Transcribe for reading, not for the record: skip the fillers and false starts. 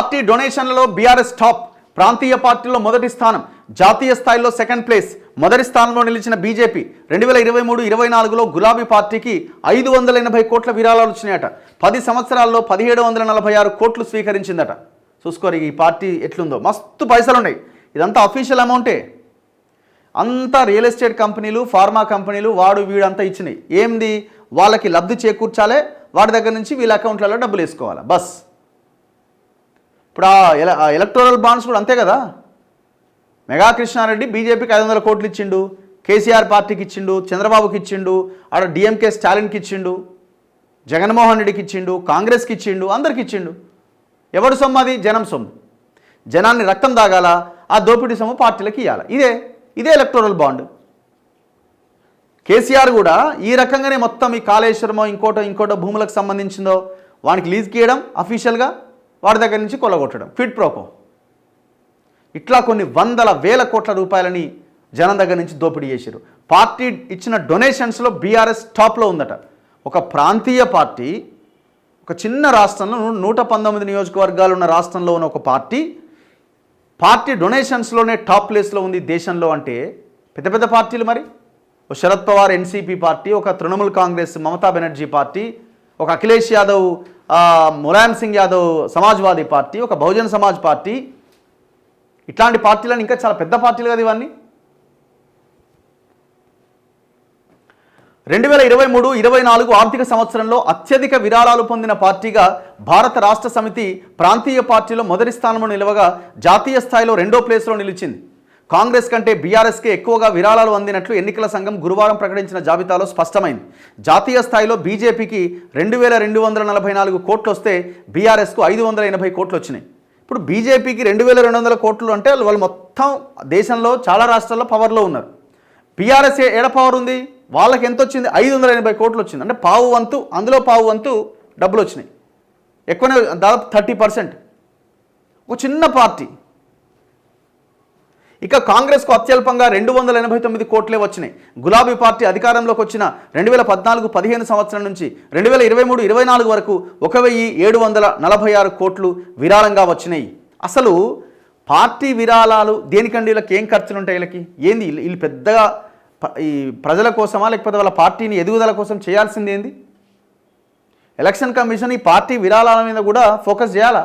Party డొనేషన్లలో BRS top, ప్రాంతీయ పార్టీల్లో మొదటి స్థానం, జాతీయ స్థాయిలో సెకండ్ ప్లేస్. మొదటి స్థానంలో నిలిచిన బీజేపీ 2023-24లో గులాబీ పార్టీకి 580 కోట్ల విరాళాలు వచ్చినాయట. 10 సంవత్సరాల్లో 1746 కోట్లు స్వీకరించిందట. చూసుకోరు ఈ పార్టీ ఎట్లుందో, మస్తు పైసలు ఉన్నాయి. ఇదంతా అఫీషియల్ అమౌంటే. అంతా రియల్ ఎస్టేట్ కంపెనీలు, ఫార్మా కంపెనీలు, వాడు వీడంతా ఇచ్చినాయి. ఏంది, వాళ్ళకి లబ్ధి చేకూర్చాలే, వాడి దగ్గర నుంచి వీళ్ళ అకౌంట్లలో డబ్బులు వేసుకోవాలి బస్. ఇప్పుడు ఆ ఎలక్టోరల్ బాండ్స్ కూడా అంతే కదా. మెగా కృష్ణారెడ్డి బీజేపీకి 500 కోట్లు ఇచ్చిండు, కేసీఆర్ పార్టీకి ఇచ్చిండు, చంద్రబాబుకి ఇచ్చిండు, ఆడ డిఎంకే స్టాలిన్కి ఇచ్చిండు, జగన్మోహన్ రెడ్డికి ఇచ్చిండు, కాంగ్రెస్కి ఇచ్చిండు, అందరికి ఇచ్చిండు. ఎవడు సొమ్ము అది? జనం సొమ్ము. జనాన్ని రక్తం తాగాల, ఆ దోపిడీ సొమ్ము పార్టీలకు ఇవ్వాలి. ఇదే ఎలక్టోరల్ బాండ్. కేసీఆర్ కూడా ఈ రకంగానే మొత్తం ఈ కాళేశ్వరమో ఇంకోటో భూములకు సంబంధించిందో వానికి లీజ్కి ఇవ్వడం, అఫీషియల్గా వాడి దగ్గర నుంచి కొల్లగొట్టడం, క్విడ్ ప్రోకో. ఇట్లా కొన్ని వందల వేల కోట్ల రూపాయలని జనం దగ్గర నుంచి దోపిడీ చేశారు. పార్టీ ఇచ్చిన డొనేషన్స్లో బీఆర్ఎస్ టాప్లో ఉందట. ఒక ప్రాంతీయ పార్టీ, ఒక చిన్న రాష్ట్రంలో 119 నియోజకవర్గాలు ఉన్న రాష్ట్రంలో ఉన్న ఒక పార్టీ డొనేషన్స్లోనే టాప్ ప్లేస్లో ఉంది దేశంలో. అంటే పెద్ద పెద్ద పార్టీలు మరి, ఒక శరద్ పవార్ ఎన్సీపీ పార్టీ, ఒక తృణమూల్ కాంగ్రెస్ మమతా బెనర్జీ పార్టీ, ఒక అఖిలేష్ యాదవ్ ములాయం సింగ్ యాదవ్ సమాజ్వాదీ పార్టీ, ఒక బహుజన్ సమాజ్ పార్టీ, ఇట్లాంటి పార్టీలను ఇంకా చాలా పెద్ద పార్టీలు కదా ఇవన్నీ. 2023-24 ఆర్థిక సంవత్సరంలో అత్యధిక విరాళాలు పొందిన పార్టీగా భారత రాష్ట్ర సమితి ప్రాంతీయ పార్టీలో మొదటి స్థానంలో నిలవగా జాతీయ స్థాయిలో 2వ ప్లేస్లో నిలిచింది. కాంగ్రెస్ కంటే బీఆర్ఎస్కే ఎక్కువగా విరాళాలు అందినట్లు ఎన్నికల సంఘం గురువారం ప్రకటించిన జాబితాలో స్పష్టమైంది. జాతీయ స్థాయిలో బీజేపీకి 2244 కోట్లు వస్తే బీఆర్ఎస్కు 580 కోట్లు వచ్చినాయి. ఇప్పుడు బీజేపీకి 2200 కోట్లు అంటే వాళ్ళు మొత్తం దేశంలో చాలా రాష్ట్రాల్లో పవర్లో ఉన్నారు. బీఆర్ఎస్ ఏడ పవర్ ఉంది, వాళ్ళకి ఎంత వచ్చింది? 580 కోట్లు వచ్చింది. అంటే పావు వంతు, అందులో పావు వంతు డబ్బులు వచ్చినాయి. ఎక్కువనే, దాదాపు 30%. ఒక చిన్న పార్టీ. ఇక కాంగ్రెస్కు అత్యల్పంగా 289 కోట్లే వచ్చినాయి. గులాబీ పార్టీ అధికారంలోకి వచ్చిన 2014-15 సంవత్సరం నుంచి 2023-24 వరకు 1746 కోట్లు విరాళంగా వచ్చినాయి. అసలు పార్టీ విరాళాలు దేనికండి? వీళ్ళకి ఏం ఖర్చులు ఉంటాయి? వీళ్ళకి ఏంది? వీళ్ళు పెద్దగా ఈ ప్రజల కోసమా, లేకపోతే వాళ్ళ పార్టీని ఎదుగుదల కోసం చేయాల్సింది ఏంది? ఎలక్షన్ కమిషన్ ఈ పార్టీ విరాళాల మీద కూడా ఫోకస్ చేయాలా?